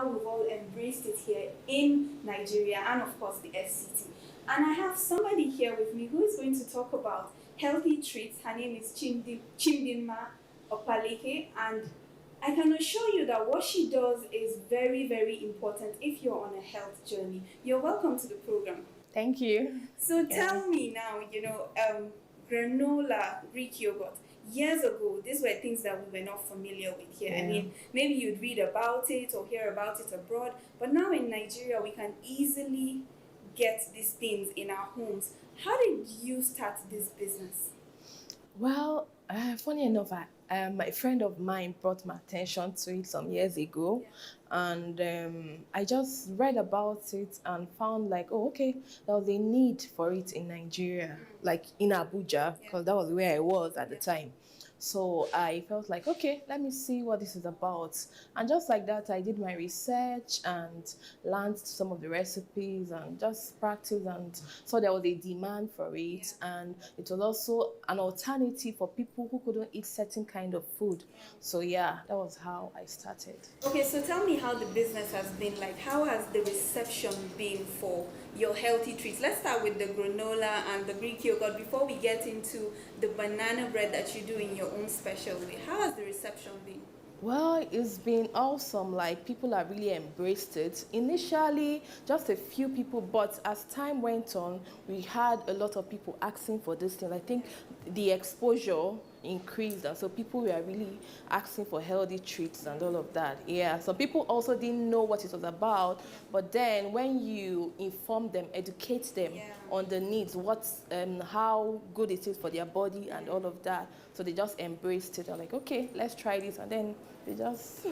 how we've all embraced it here in Nigeria and, of course, the FCT. And I have somebody here with me who is going to talk about healthy treats. Her name is Chimdinma Opaleke, and I can assure you that what she does is very, very important if you're on a health journey. You're welcome to the program. Thank you. So tell me now, granola, Greek yogurt. Years ago, these were things that we were not familiar with here. I mean, maybe you'd read about it or hear about it abroad, but now in Nigeria, we can easily get these things in our homes. How did you start this business? Well, funny enough, my friend of mine brought my attention to it some years ago, and I just read about it and found like, oh, okay, there was a need for it in Nigeria, like in Abuja, because that was where I was at the time. So I felt like, okay, let me see what this is about. And just like that, I did my research and learned some of the recipes and just practiced. And so there was a demand for it. And it was also an alternative for people who couldn't eat certain kind of food. So yeah, that was how I started. Okay, so tell me how the business has been like. How has the reception been for your healthy treats? Let's start with the granola and the Greek yogurt before we get into the banana bread that you do in your own special way. How has the reception been? Well, it's been awesome. Like, people have really embraced it. Initially, just a few people, but as time went on, we had a lot of people asking for this thing. I think the exposure increased, and so people were really asking for healthy treats and all of that. Yeah, so people also didn't know what it was about, but then when you inform them, educate them on the needs, how good it is for their body and all of that, so they just embraced it. They're like, okay, let's try this, and then they just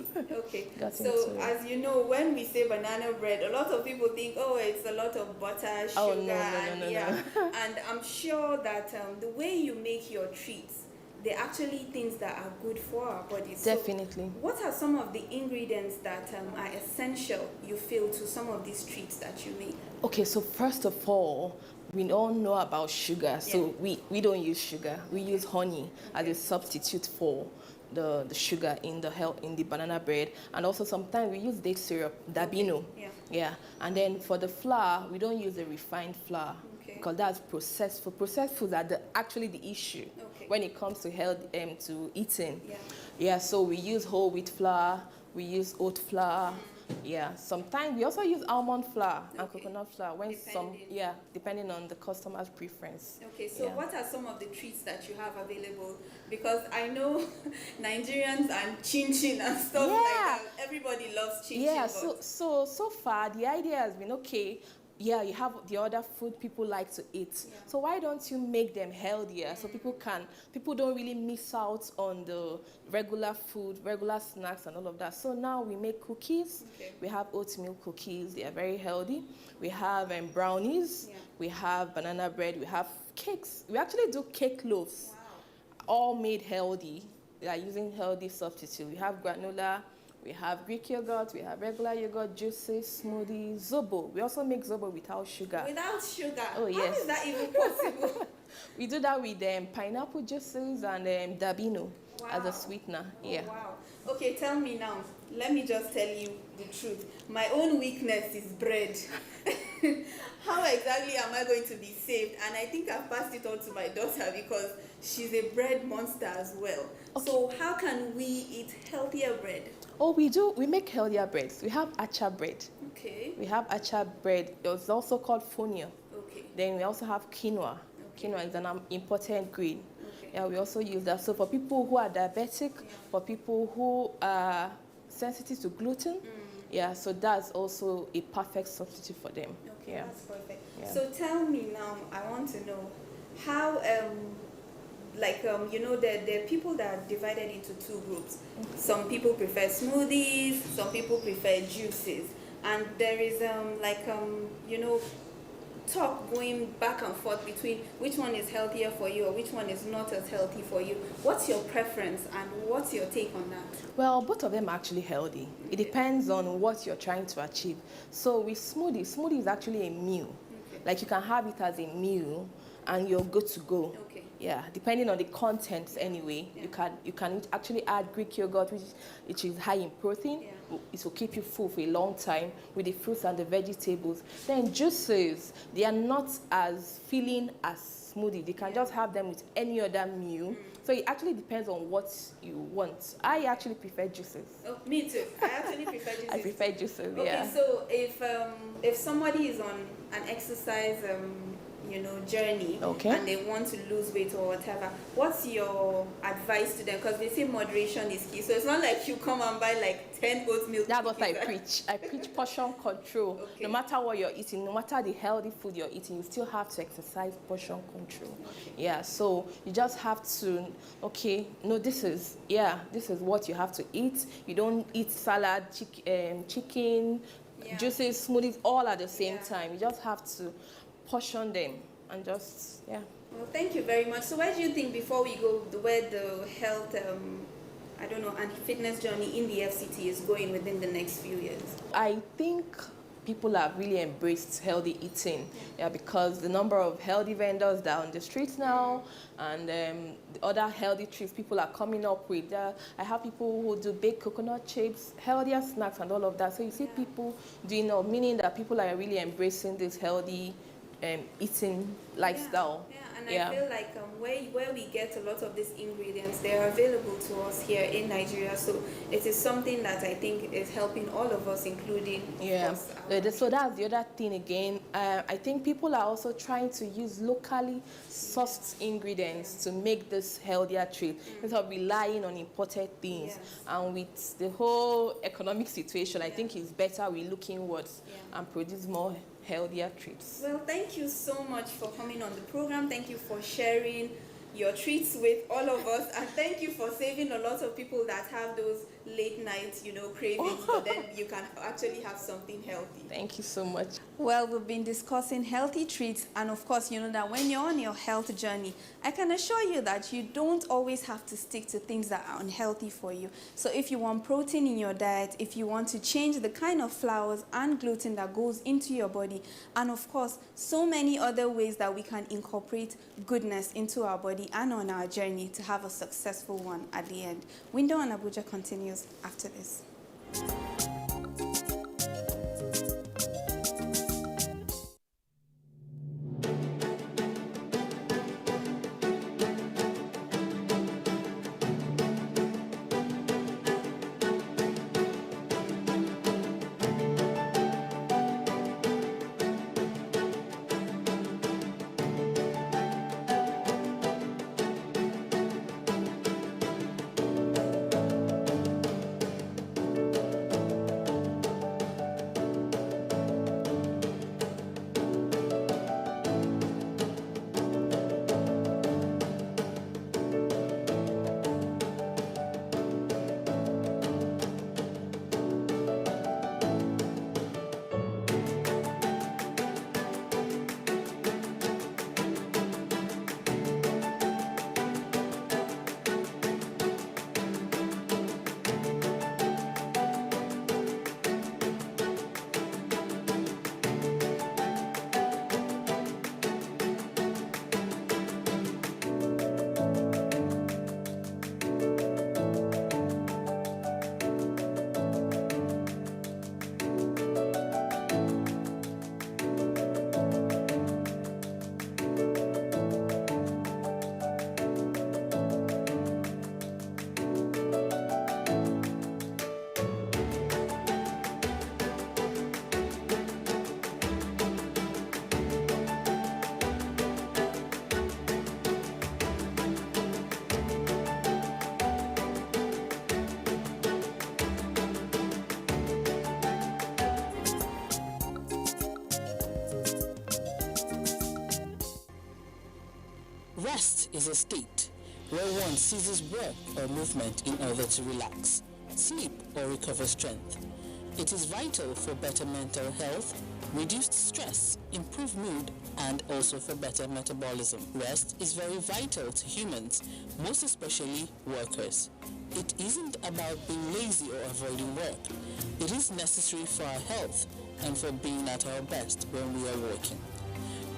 got so into it. As you know, when we say banana bread, a lot of people think, oh, it's a lot of butter, sugar, Oh, no. And I'm sure that the way you make your treats, they're actually things that are good for our bodies. Definitely. So what are some of the ingredients that are essential, you feel, to some of these treats that you make? Okay, so first of all, we all know about sugar. So we don't use sugar. We use honey as a substitute for the sugar in the banana bread. And also sometimes we use date syrup, dabino. Yeah. And then for the flour, we don't use the refined flour. Because that's processed food. Processed foods are actually the issue when it comes to health, to eating. So we use whole wheat flour, we use oat flour. Yeah, sometimes we also use almond flour and coconut flour depending on the customer's preference. Okay, so what are some of the treats that you have available? Because I know Nigerians and chin and stuff like that. Everybody loves chin. Yeah, so far the idea has been, okay, you have the other food people like to eat. So why don't you make them healthier so people don't really miss out on the regular food, regular snacks and all of that. So now we make cookies. We have oatmeal cookies. They are very healthy. We have brownies. We have banana bread. We have cakes. We actually do cake loaves. All made healthy. They are using healthy substitute. We have granola. We have Greek yogurt, we have regular yogurt, juices, smoothies, zobo. We also make zobo without sugar. Without sugar? Oh, yes. How is that even possible? We do that with pineapple juices and dabino as a sweetener. Wow. Okay, tell me now. Let me just tell you the truth. My own weakness is bread. How exactly am I going to be saved? And I think I've passed it on to my daughter because she's a bread monster as well. So how can we eat healthier bread? Oh, we do. We make healthier breads. We have acha bread. Okay. We have acha bread. It's also called fonio. Okay. Then we also have quinoa. Quinoa is an important grain. Yeah, we also use that. So for people who are diabetic, for people who are sensitive to gluten, so that's also a perfect substitute for them. Okay, that's perfect. So tell me now, I want to know how there are people that are divided into two groups. Some people prefer smoothies, some people prefer juices, and there is talk going back and forth between which one is healthier for you or which one is not as healthy for you. What's your preference and what's your take on that? Well, both of them are actually healthy. It depends on what you're trying to achieve. So with smoothie is actually a meal. Like, you can have it as a meal and you're good to go. Yeah, depending on the contents anyway. You can actually add Greek yogurt, which is high in protein. It will keep you full for a long time with the fruits and the vegetables. Then juices, they are not as filling as smoothie. They can just have them with any other meal. So it actually depends on what you want. I actually prefer juices. Oh, me too. I actually prefer juices. I prefer juices. Okay, Yeah. so if somebody is on an exercise journey, Okay. and they want to lose weight or whatever, what's your advice to them? Because they say moderation is key. So it's not like you come and buy like 10 oat milk. That's what I preach. I preach portion control. Okay. No matter what you're eating, no matter the healthy food you're eating, you still have to exercise portion control. Okay. Yeah, so you just have to, okay, no, this is what you have to eat. You don't eat salad, chicken, juices, smoothies, all at the same time. You just have to portion them and just, Well, thank you very much. So where do you think, before we go, where the health, and fitness journey in the FCT is going within the next few years? I think people have really embraced healthy eating, because the number of healthy vendors that are on the streets now, and the other healthy treats people are coming up with. I have people who do baked coconut chips, healthier snacks, and all of that. So you see people doing, meaning that people are really embracing this healthy eating lifestyle. And I feel like where we get a lot of these ingredients, they are available to us here in Nigeria. So it is something that I think is helping all of us, including us. So that's the other thing again. I think people are also trying to use locally sourced ingredients to make this healthier treat instead of relying on imported things. And with the whole economic situation, I think it's better we look inwards and produce more healthier treats. Well, thank you so much for coming on the program. Thank you for sharing your treats with all of us, and thank you for saving a lot of people that have those late night cravings, but then you can actually have something healthy. Thank you so much. Well, we've been discussing healthy treats, and of course, you know that when you're on your health journey, I can assure you that you don't always have to stick to things that are unhealthy for you. So if you want protein in your diet, if you want to change the kind of flours and gluten that goes into your body, and of course, so many other ways that we can incorporate goodness into our body and on our journey to have a successful one at the end. Window on Abuja continues after this. Rest is a state where one ceases work or movement in order to relax, sleep, or recover strength. It is vital for better mental health, reduced stress, improved mood, and also for better metabolism. Rest is very vital to humans, most especially workers. It isn't about being lazy or avoiding work. It is necessary for our health and for being at our best when we are working.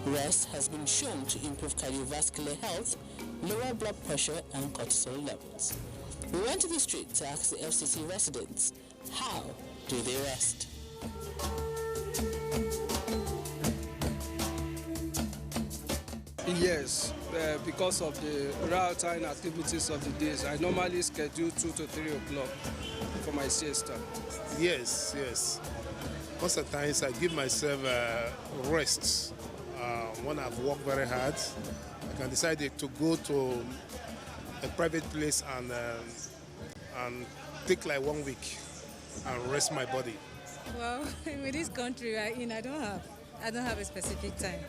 Rest has been shown to improve cardiovascular health, lower blood pressure and cortisol levels. We went to the street to ask the FCT residents, how do they rest? Yes, because of the real-time activities of the days, I normally schedule 2 to 3 o'clock for my siesta. Yes. Most of the times I give myself rest. When I've worked very hard, I can decide to go to a private place and take like 1 week and rest my body. Well, with this country we're in, I don't have a specific time.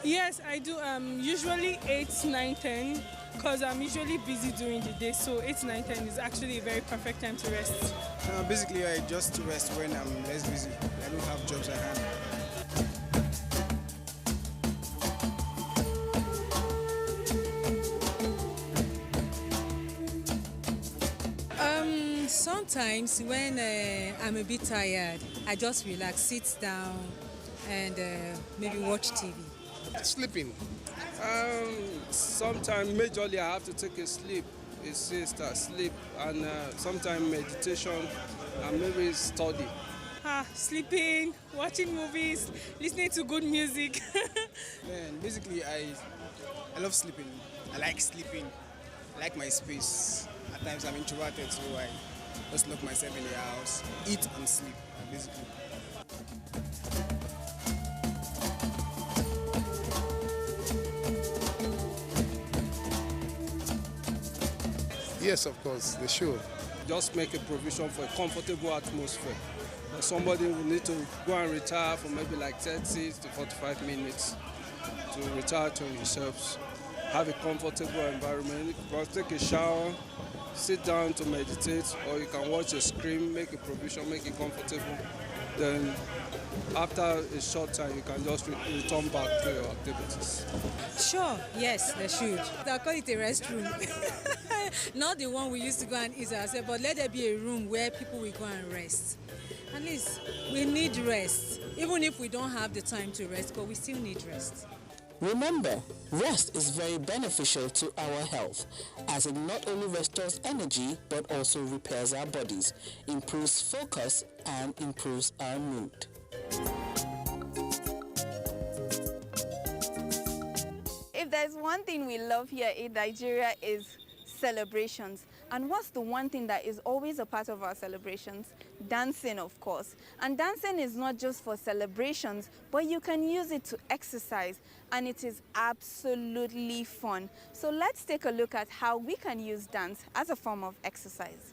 Yes, I do. Usually 8, 9, 10, because I'm usually busy during the day. So 8, 9, 10 is actually a very perfect time to rest. Basically, I just rest when I'm less busy. I don't have jobs at hand. Sometimes when I'm a bit tired, I just relax, sit down, and maybe watch TV. Sleeping. Sometimes majorly I have to take a siesta, sleep, and sometimes meditation, and maybe study. Sleeping, watching movies, listening to good music. Basically, I love sleeping. I like sleeping. I like my space. At times I'm introverted, so I just lock myself in the house, eat and sleep, basically. Yes, of course, they should. Just make a provision for a comfortable atmosphere. Somebody will need to go and retire for maybe like 30 to 45 minutes to retire to themselves. Have a comfortable environment. You can take a shower, sit down to meditate, or you can watch a screen, make a provision, make it comfortable. Then after a short time, you can just return back to your activities. Sure, yes, they should. They'll call it a restroom. Not the one we used to go and eat ourselves, but let there be a room where people will go and rest. At least we need rest, even if we don't have the time to rest, but we still need rest. Remember, rest is very beneficial to our health, as it not only restores energy but also repairs our bodies, improves focus and improves our mood. If there's one thing we love here in Nigeria is celebrations. And what's the one thing that is always a part of our celebrations? Dancing, of course. And dancing is not just for celebrations, but you can use it to exercise, and it is absolutely fun. So let's take a look at how we can use dance as a form of exercise.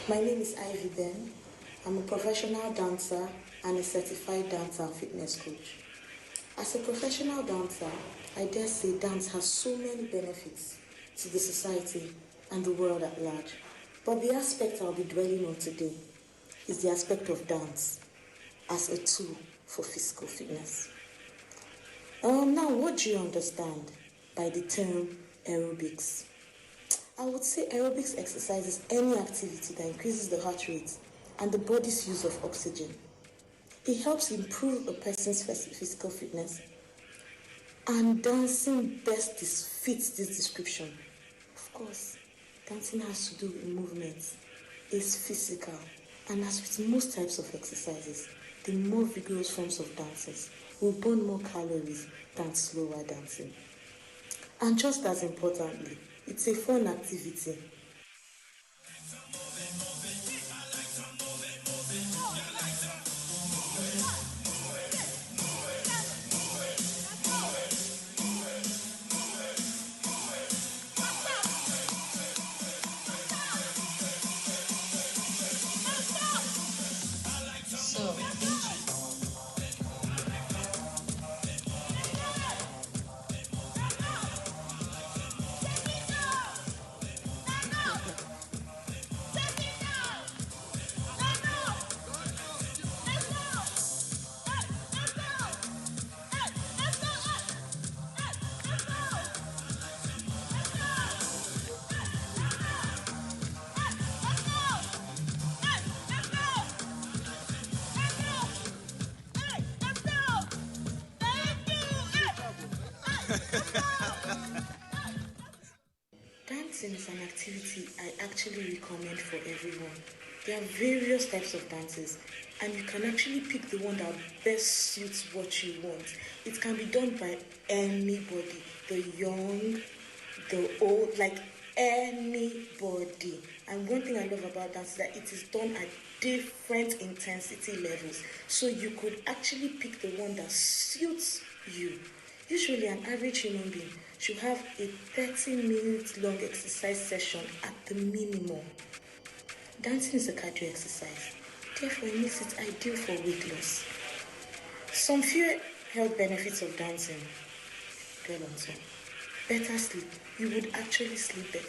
My name is Ivy Ben. I'm a professional dancer and a certified dancer and fitness coach. As a professional dancer, I dare say dance has so many benefits to the society and the world at large. But the aspect I'll be dwelling on today is the aspect of dance as a tool for physical fitness. Now, what do you understand by the term aerobics? I would say aerobics exercises any activity that increases the heart rate and the body's use of oxygen. It helps improve a person's physical fitness, and dancing best fits this description. Of course, dancing has to do with movement. It's physical, and as with most types of exercises, the more vigorous forms of dances will burn more calories than slower dancing. And just as importantly, it's a fun activity. Dancing is an activity I actually recommend for everyone. There are various types of dances, and you can actually pick the one that best suits what you want. It can be done by anybody, the young, the old, like anybody. And one thing I love about dance is that it is done at different intensity levels. So you could actually pick the one that suits you. Usually an average human being should have a 30-minute long exercise session at the minimum. Dancing is a cardio exercise, therefore it makes it ideal for weight loss. Some few health benefits of dancing. Girl on top. Better sleep. You would actually sleep better.